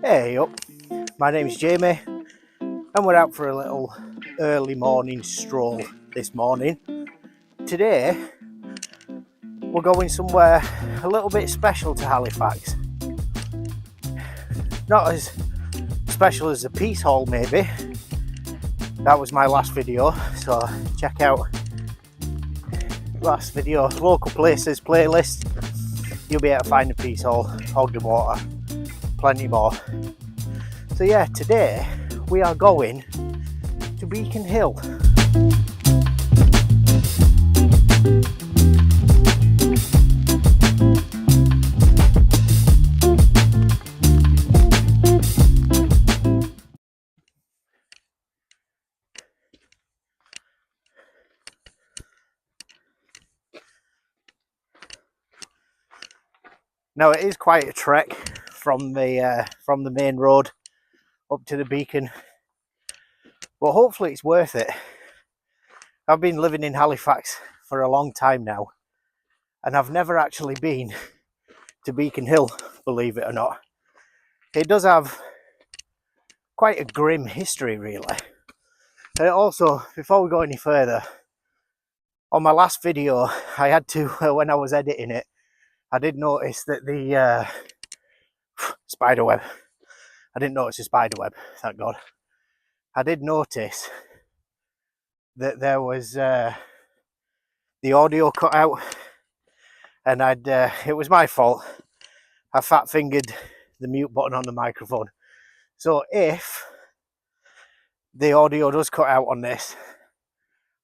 Hey up, my name's Jamie and we're out for a little early morning stroll this morning. Today we're going somewhere a little bit special to Halifax. Not as special as the Peace Hall maybe. That was my last video, so check out last video, local places playlist. You'll be able to find the Peace Hall, Ogden Water, plenty more. So yeah, today we are going to Beacon Hill. Now it is quite a trek from the main road up to the beacon, but hopefully it's worth it. I've been living in Halifax for a long time now, and I've never actually been to Beacon Hill, believe it or not. It does have quite a grim history, really. And also, before we go any further, on my last video, I had to, when I was editing it, I did notice that the spider web. I didn't notice a spider web, thank God. I did notice that there was the audio cut out, and it was my fault. I fat fingered the mute button on the microphone. So if the audio does cut out on this,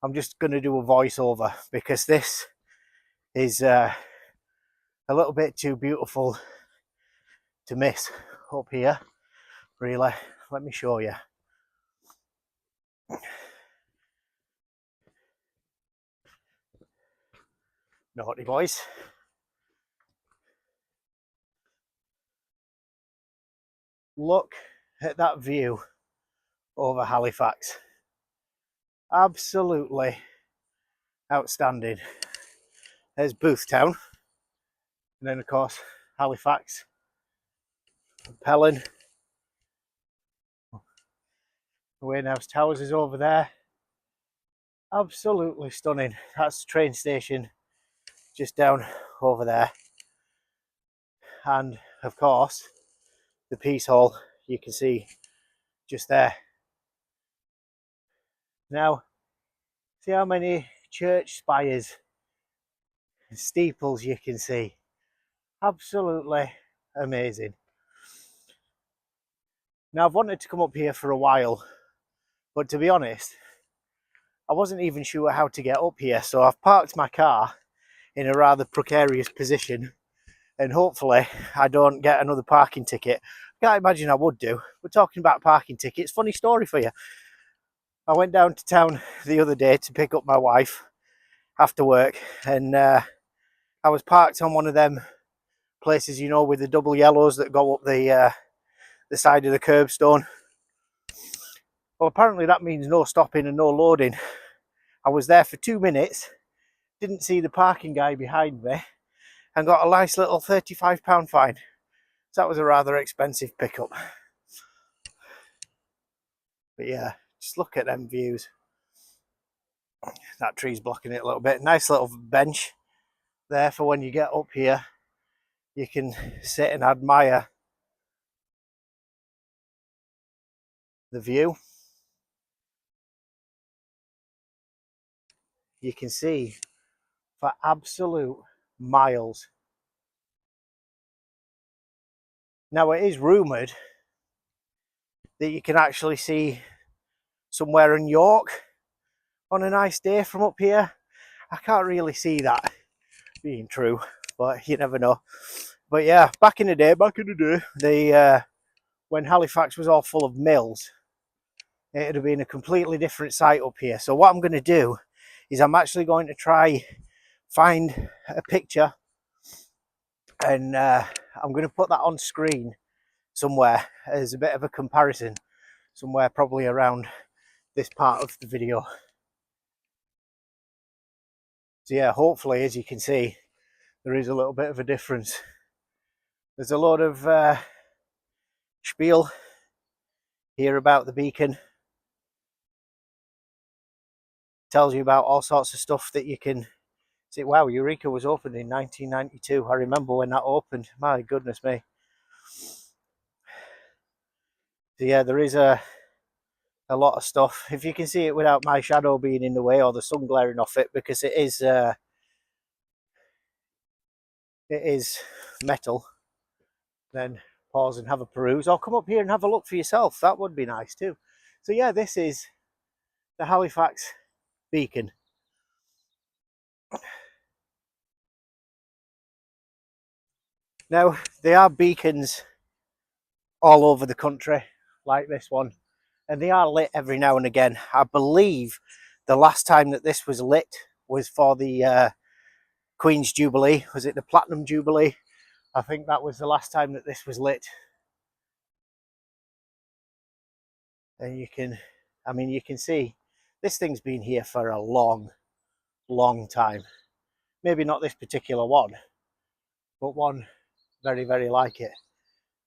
I'm just going to do a voiceover because this is a little bit too beautiful to miss up here, really. Let me show you. Naughty boys. Look at that view over Halifax. Absolutely outstanding. There's Boothtown, and then of course Halifax, Pelham, Warehouse Towers is over there. Absolutely stunning. That's the train station just down over there, and of course the Peace Hall you can see just there. Now see how many church spires and steeples you can see. Absolutely amazing. Now I've wanted to come up here for a while, but to be honest, I wasn't even sure how to get up here, so I've parked my car in a rather precarious position, and hopefully I don't get another parking ticket. I can't imagine I would do. We're talking about parking tickets. Funny story for you. I went down to town the other day to pick up my wife after work, and I was parked on one of them places, you know, with the double yellows that go up the side of the curbstone. Well, apparently that means no stopping and no loading. I was there for 2 minutes, didn't see the parking guy behind me, and got a nice little £35 fine. So that was a rather expensive pickup. But yeah, just look at them views. That tree's blocking it a little bit. Nice little bench there for when you get up here. You can sit and admire the view. You can see for absolute miles. Now it is rumoured that you can actually see somewhere in York on a nice day from up here. I can't really see that being true, but you never know. But yeah, back in the day, when Halifax was all full of mills, it would have been a completely different site up here. So what I'm going to do is I'm actually going to try find a picture, and I'm going to put that on screen somewhere as a bit of a comparison, somewhere probably around this part of the video. So yeah, hopefully, as you can see, there is a little bit of a difference. There's a lot of spiel here about the beacon. Tells you about all sorts of stuff that you can see. Wow, Eureka was opened in 1992. I remember when that opened. My goodness me. So yeah, there is a lot of stuff. If you can see it without my shadow being in the way or the sun glaring off it, because it is metal, then pause and have a peruse, or come up here and have a look for yourself. That would be nice too. So yeah, this is the Halifax beacon. Now, there are beacons all over the country, like this one, and they are lit every now and again. I believe the last time that this was lit was for the Queen's Jubilee. Was it the Platinum Jubilee? I think that was the last time that this was lit. And you can, I mean, you can see this thing's been here for a long time. Maybe not this particular one, but one very, very like it.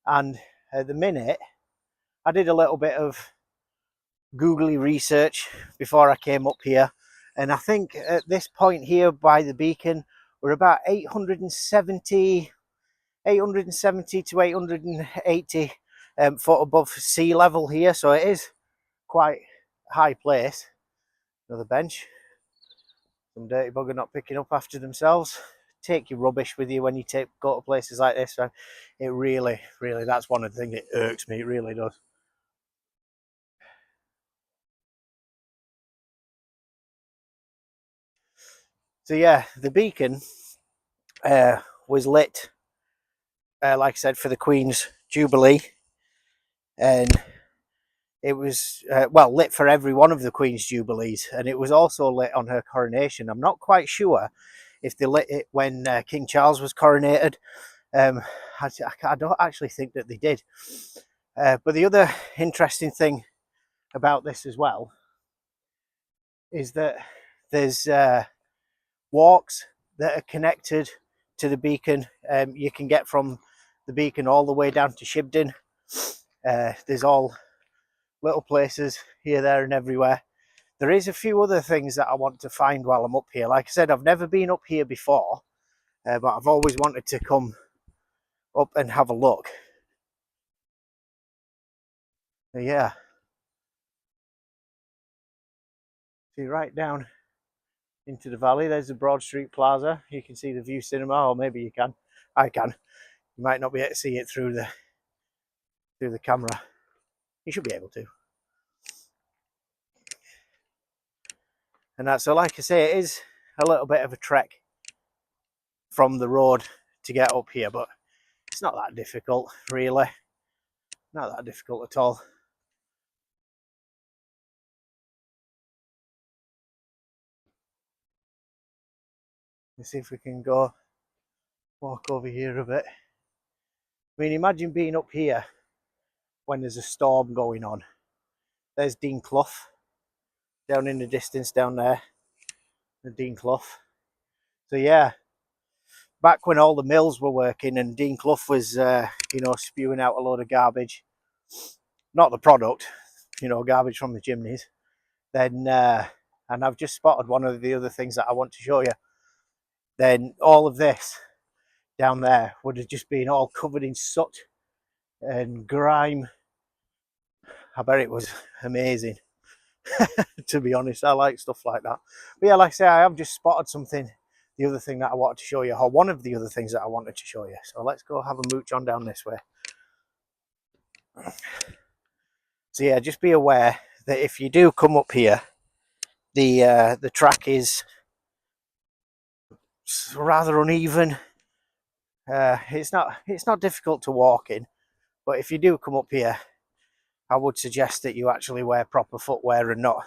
And at the minute, I did a little bit of googly research before I came up here, and I think at this point here by the beacon, we're about 870 to 880 foot above sea level here, so it is quite a high place. Another bench. Some dirty bugger not picking up after themselves. Take your rubbish with you when you go to places like this. It really, that's one of the things that irks me. It really does. So yeah, the beacon was lit, like I said, for the Queen's Jubilee, and it was well lit for every one of the Queen's Jubilees, and it was also lit on her coronation. I'm not quite sure if they lit it when King Charles was coronated. I don't actually think that they did. But the other interesting thing about this as well is that there's walks that are connected to the beacon. You can get from the beacon all the way down to Shibden. There's all little places here, there and everywhere. There is a few other things that I want to find while I'm up here. Like I said, I've never been up here before, but I've always wanted to come up and have a look. So yeah, see right down into the valley. There's the Broad Street Plaza. You can see the View Cinema, or maybe you can. I can. You might not be able to see it through the camera. You should be able to. And that's so. Like I say, it is a little bit of a trek from the road to get up here, but it's not that difficult, really. Not that difficult at all. Let's see if we can go walk over here a bit. I mean, imagine being up here when there's a storm going on. There's Dean Clough down in the distance down there, the Dean Clough. So yeah, back when all the mills were working and Dean Clough was, spewing out a load of garbage, not the product, garbage from the chimneys, then, and I've just spotted one of the other things that I want to show you, then all of this down there would have just been all covered in soot and grime. I bet it was amazing. To be honest, I like stuff like that. But yeah, like I say, I have just spotted something, the other thing that I wanted to show you, or one of the other things that I wanted to show you. So let's go have a mooch on down this way. So yeah, just be aware that if you do come up here, the track is rather uneven. It's not difficult to walk in, but if you do come up here, I would suggest that you actually wear proper footwear and not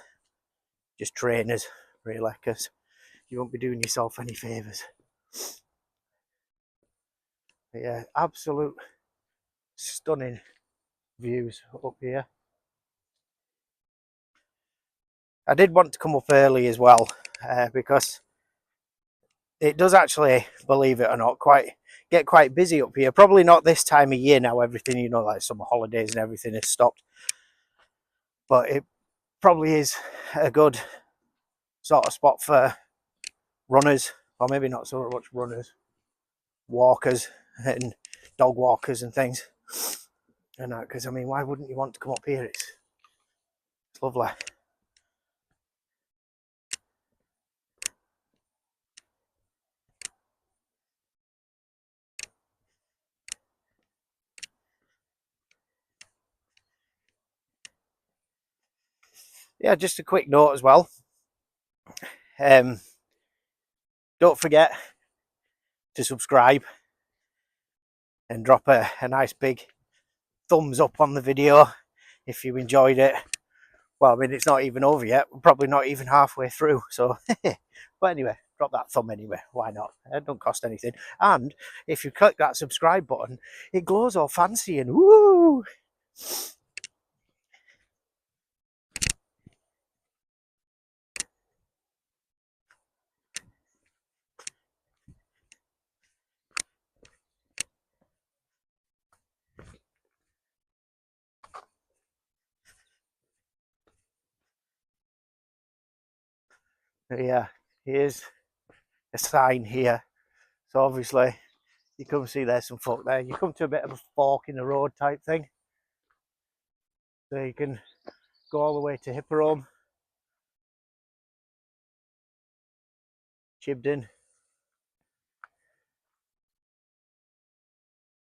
just trainers, really, because you won't be doing yourself any favours. Yeah, absolute stunning views up here. I did want to come up early as well, because it does actually, believe it or not, get quite busy up here. Probably not this time of year now, everything, you know, like summer holidays and everything has stopped, but it probably is a good sort of spot for runners, or maybe not so much runners, walkers and dog walkers and things. And because I mean, why wouldn't you want to come up here? It's lovely. Yeah, just a quick note as well. Don't forget to subscribe and drop a nice big thumbs up on the video if you enjoyed it. Well, I mean, it's not even over yet. We're probably not even halfway through. So, but anyway, drop that thumb anyway. Why not? It don't cost anything. And if you click that subscribe button, it glows all fancy and woo! Yeah, here's a sign here. So obviously, you come see there's some folk there. You come to a bit of a fork in the road type thing. So you can go all the way to Hipperome, Chibden,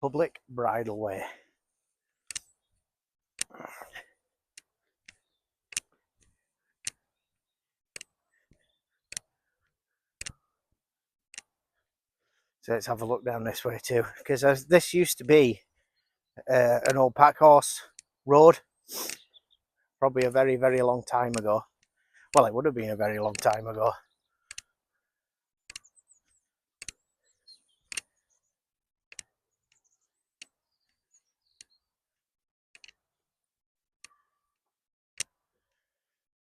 Public Bridleway. So let's have a look down this way too, because this used to be an old pack horse road, probably a very, very long time ago. Well, it would have been a very long time ago.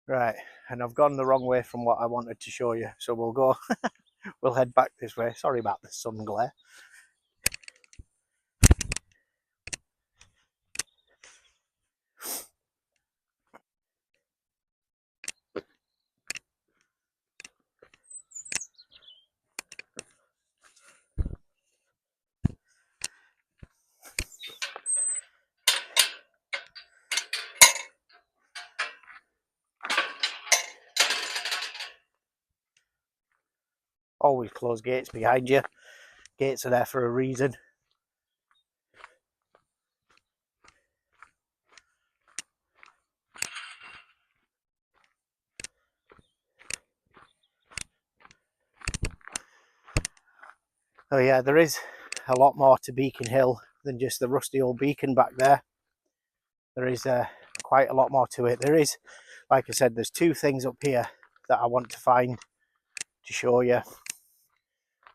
Right, and I've gone the wrong way from what I wanted to show you, so we'll go, we'll head back this way. Sorry about the sun glare. Always close gates behind you. Gates are there for a reason. Oh yeah, there is a lot more to Beacon Hill than just the rusty old beacon back there. There is quite a lot more to it. There is, like I said, there's two things up here that I want to find to show you.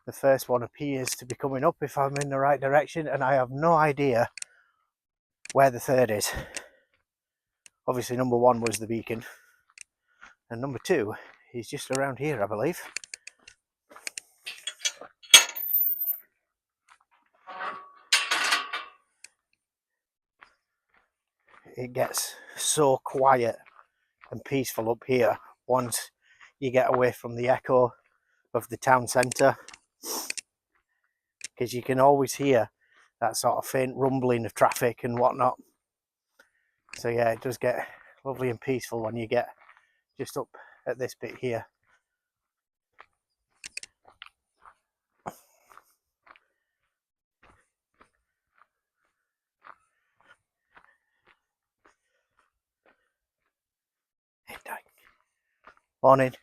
The first one appears to be coming up if I'm in the right direction, and I have no idea where the third is. Obviously number one was the beacon, and number two is just around here, I believe. It gets so quiet and peaceful up here once you get away from the echo of the town centre, because you can always hear that sort of faint rumbling of traffic and whatnot. So yeah, it does get lovely and peaceful when you get just up at this bit here. Morning.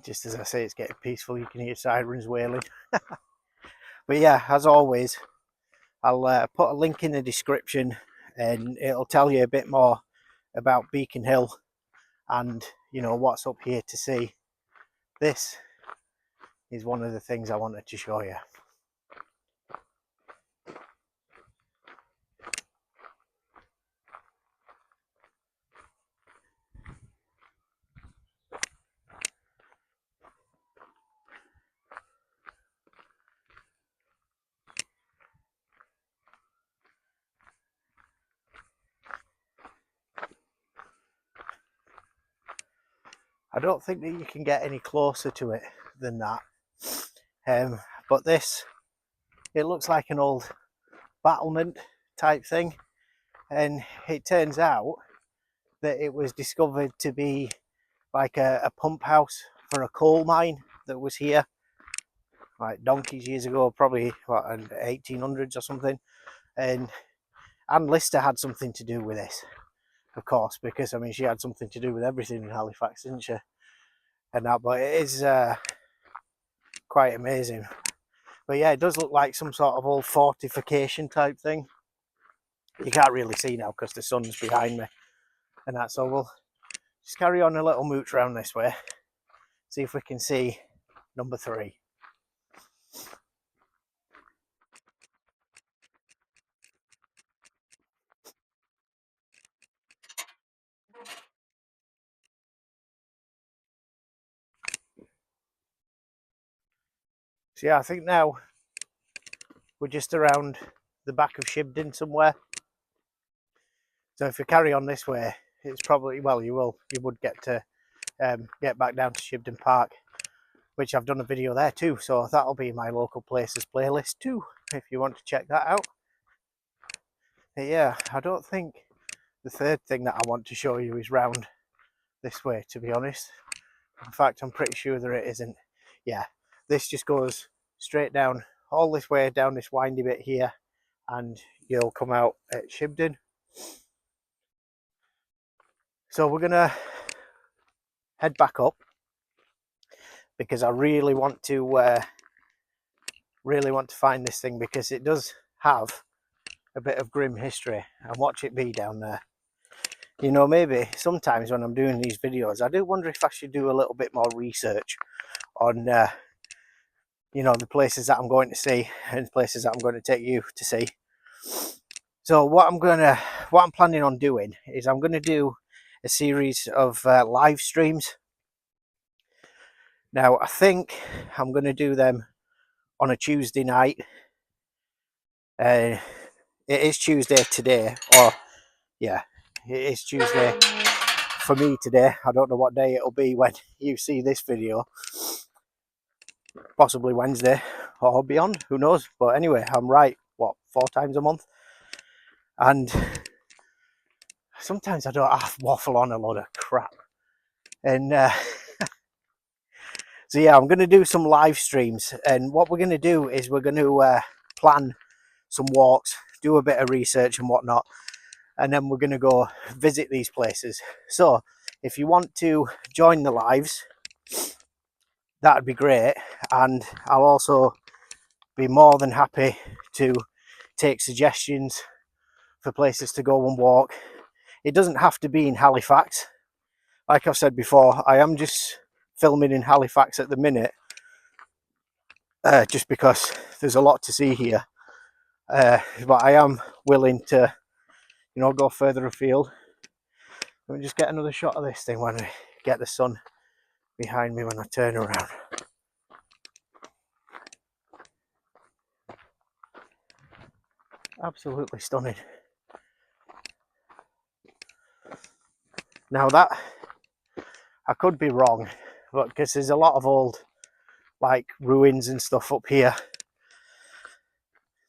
Just as I say, it's getting peaceful. You can hear sirens wailing. But yeah, as always, I'll put a link in the description, and it'll tell you a bit more about Beacon Hill and, you know, what's up here to see. This is one of the things I wanted to show you. I don't think that you can get any closer to it than that. But this, it looks like an old battlement type thing, and it turns out that it was discovered to be like a pump house for a coal mine that was here like donkeys years ago, probably what, in the 1800s or something. And Anne Lister had something to do with this, of course, because I mean she had something to do with everything in Halifax, didn't she? And that, but it is quite amazing. But yeah, it does look like some sort of old fortification type thing. You can't really see now because the sun's behind me, and that's all. We'll just carry on a little mooch round this way, see if we can see number 3. So yeah, I think now we're just around the back of Shibden somewhere. So if we carry on this way, it's probably, well, you would get to get back down to Shibden Park, which I've done a video there too. So that'll be my local places playlist too, if you want to check that out. But yeah, I don't think the third thing that I want to show you is round this way, to be honest. In fact, I'm pretty sure that it isn't. Yeah, this just goes straight down all this way, down this windy bit here, and you'll come out at Shibden. So we're gonna head back up because I really want to find this thing, because it does have a bit of grim history, and watch it be down there. You know, maybe sometimes when I'm doing these videos, I do wonder if I should do a little bit more research on you know, the places that I'm going to see and places that I'm going to take you to see. So what I'm planning on doing is I'm going to do a series of live streams. Now I think I'm going to do them on a Tuesday night. It is Tuesday today, or yeah, it is Tuesday for me today. I don't know what day it'll be when you see this video. Possibly Wednesday or beyond, who knows. But anyway, I'm right, what, 4 times a month? And sometimes I don't waffle on a lot of crap. And so yeah, I'm going to do some live streams, and what we're going to do is we're going to plan some walks, do a bit of research and whatnot, and then we're going to go visit these places. So if you want to join the lives, that'd be great, and I'll also be more than happy to take suggestions for places to go and walk. It doesn't have to be in Halifax. Like I've said before, I am just filming in Halifax at the minute, just because there's a lot to see here. But I am willing to, you know, go further afield. Let me just get another shot of this thing when I get the sun behind me when I turn around. Absolutely stunning. Now that, I could be wrong, but because there's a lot of old like ruins and stuff up here,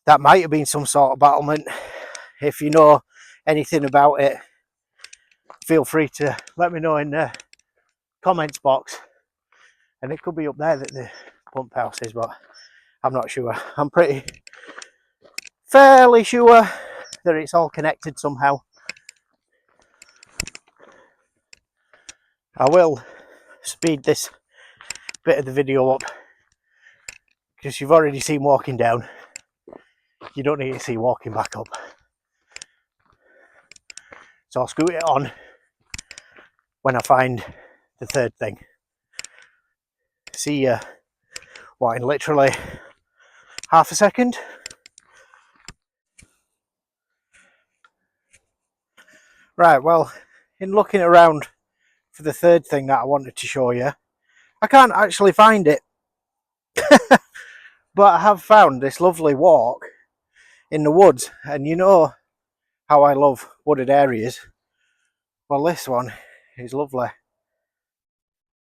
that might have been some sort of battlement. If you know anything about it, feel free to let me know in the comments box. And it could be up there that the pump house is, but I'm not sure. I'm fairly sure that it's all connected somehow. I will speed this bit of the video up because you've already seen walking down. You don't need to see walking back up. So I'll scoot it on when I find the third thing. See you, what, in literally half a second. Right, well, in looking around for the third thing that I wanted to show you, I can't actually find it. But I have found this lovely walk in the woods, and you know how I love wooded areas. Well, this one is lovely.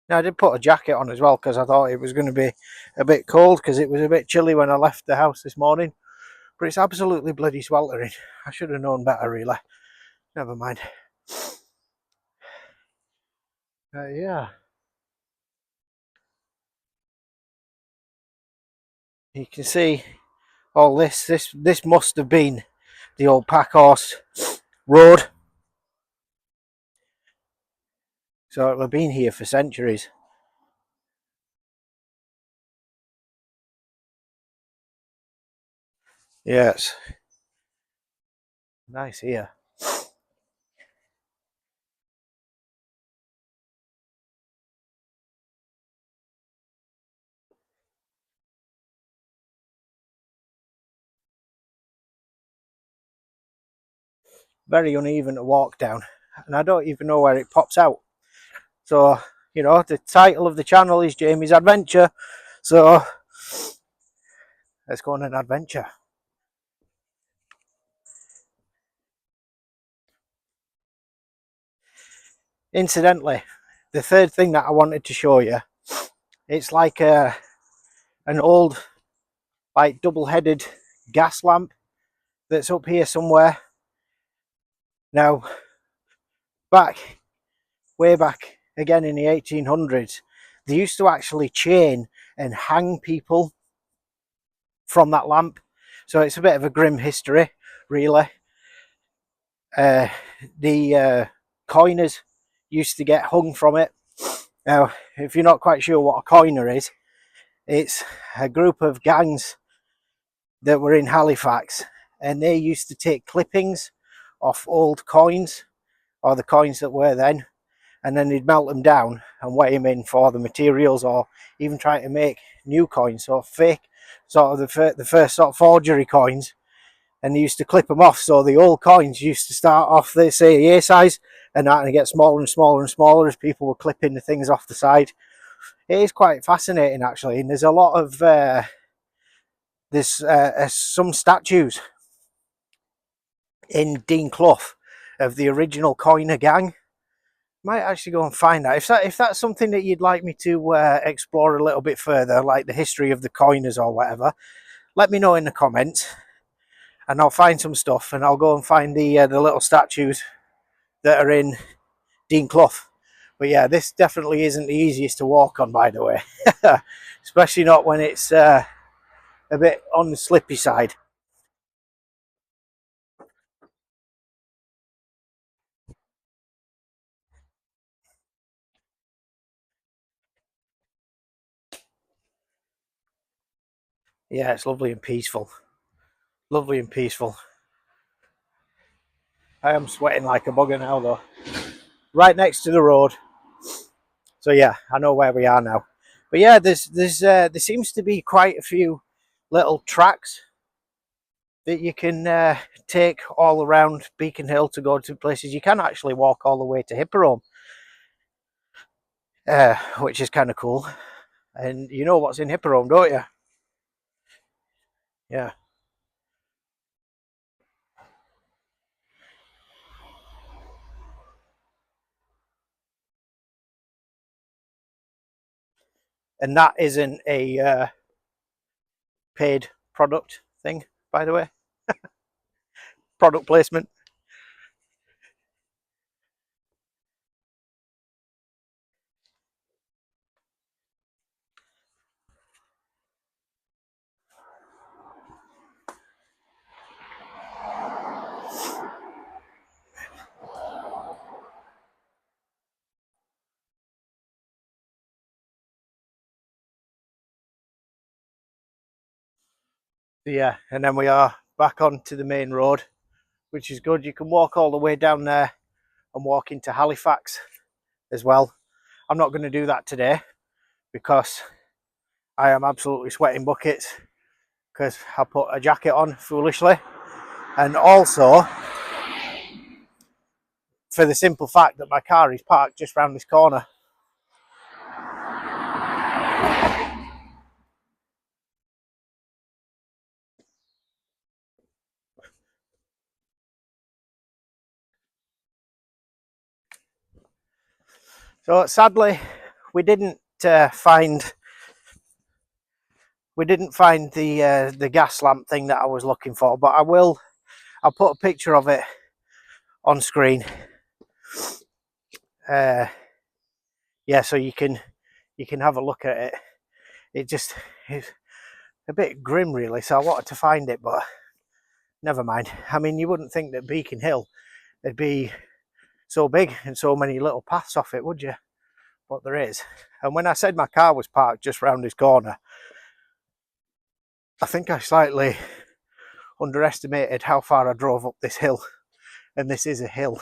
Now, I did put a jacket on as well because I thought it was going to be a bit cold because it was a bit chilly when I left the house this morning. But it's absolutely bloody sweltering. I should have known better, really. Never mind. Yeah. You can see all this. This must have been the old Packhorse Road. So it'll have been here for centuries. Yeah, it's nice here. Very uneven to walk down, and I don't even know where it pops out. So, you know, the title of the channel is Jamie's Adventure. So let's go on an adventure. Incidentally, the third thing that I wanted to show you, it's like an old, like double-headed gas lamp that's up here somewhere. Now, way back again in the 1800s, they used to actually chain and hang people from that lamp. So it's a bit of a grim history, really. The coiners used to get hung from it. Now, if you're not quite sure what a coiner is, it's a group of gangs that were in Halifax, and they used to take clippings off old coins, or the coins that were then, and then they'd melt them down and weigh them in for the materials, or even try to make new coins, so fake, sort of the first sort of forgery coins. And they used to clip them off, so the old coins used to start off, they say, A size, and that, and get smaller and smaller and smaller as people were clipping the things off the side. It is quite fascinating, actually, and there's a lot of there's some statues in Dean Clough of the original coiner gang. Might actually go and find that. If that's something that you'd like me to explore a little bit further, like the history of the coiners or whatever, let me know in the comments, and I'll find some stuff, and I'll go and find the little statues that are in Dean Clough. But yeah, this definitely isn't the easiest to walk on, by the way. Especially not when it's a bit on the slippy side. Yeah, it's lovely and peaceful. Lovely and peaceful. I am sweating like a bugger now, though. Right next to the road. So yeah, I know where we are now. But yeah, there seems to be quite a few little tracks that you can take all around Beacon Hill to go to places. You can actually walk all the way to Hipperome, which is kind of cool. And you know what's in Hipperome, don't you? Yeah. And that isn't a paid product thing, by the way. Product placement. Yeah, and then we are back onto the main road, which is good. You can walk all the way down there and walk into Halifax as well. I'm not going to do that today because I am absolutely sweating buckets because I put a jacket on foolishly, and also for the simple fact that my car is parked just round this corner. So sadly, we didn't find the gas lamp thing that I was looking for, but I'll put a picture of it on screen. Yeah, so you can have a look at it. It's a bit grim, really. So I wanted to find it, but never mind. I mean, you wouldn't think that Beacon Hill would be so big and so many little paths off it, would you? But there is. And when I said my car was parked just round this corner, I think I slightly underestimated how far I drove up this hill, and this is a hill.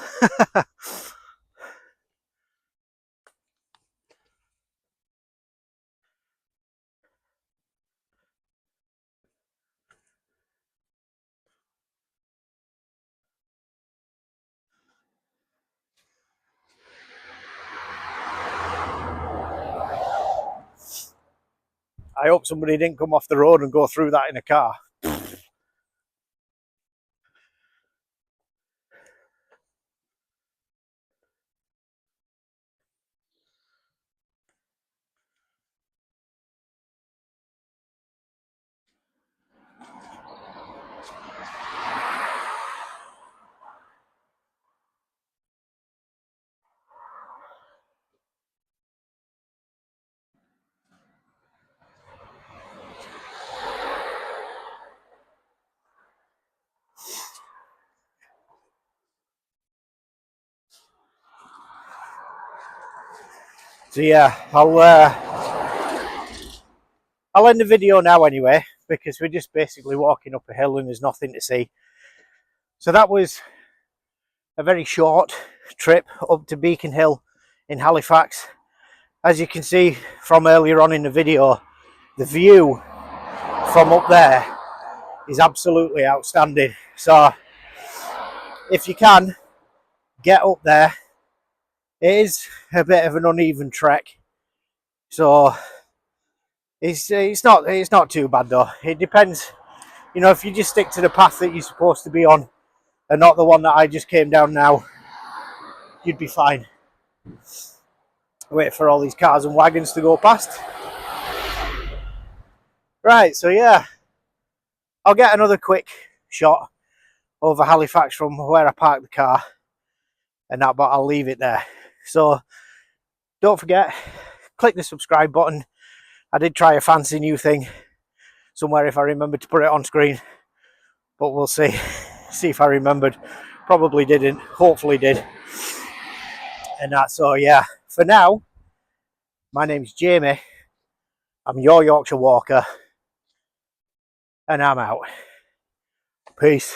I hope somebody didn't come off the road and go through that in a car. So yeah, I'll end the video now anyway, because we're just basically walking up a hill and there's nothing to see. So that was a very short trip up to Beacon Hill in Halifax. As you can see from earlier on in the video, the view from up there is absolutely outstanding. So if you can get up there, it is a bit of an uneven trek, so it's not too bad though. It depends, you know, if you just stick to the path that you're supposed to be on and not the one that I just came down now, you'd be fine. Wait for all these cars and wagons to go past. Right, so yeah, I'll get another quick shot over Halifax from where I parked the car and that, but I'll leave it there. So don't forget, click the subscribe button. I did try a fancy new thing somewhere, if I remember to put it on screen, but we'll see if I remembered. Probably didn't, hopefully did. And that, so yeah, for now, my name's Jamie, I'm your Yorkshire Walker, and I'm out. Peace.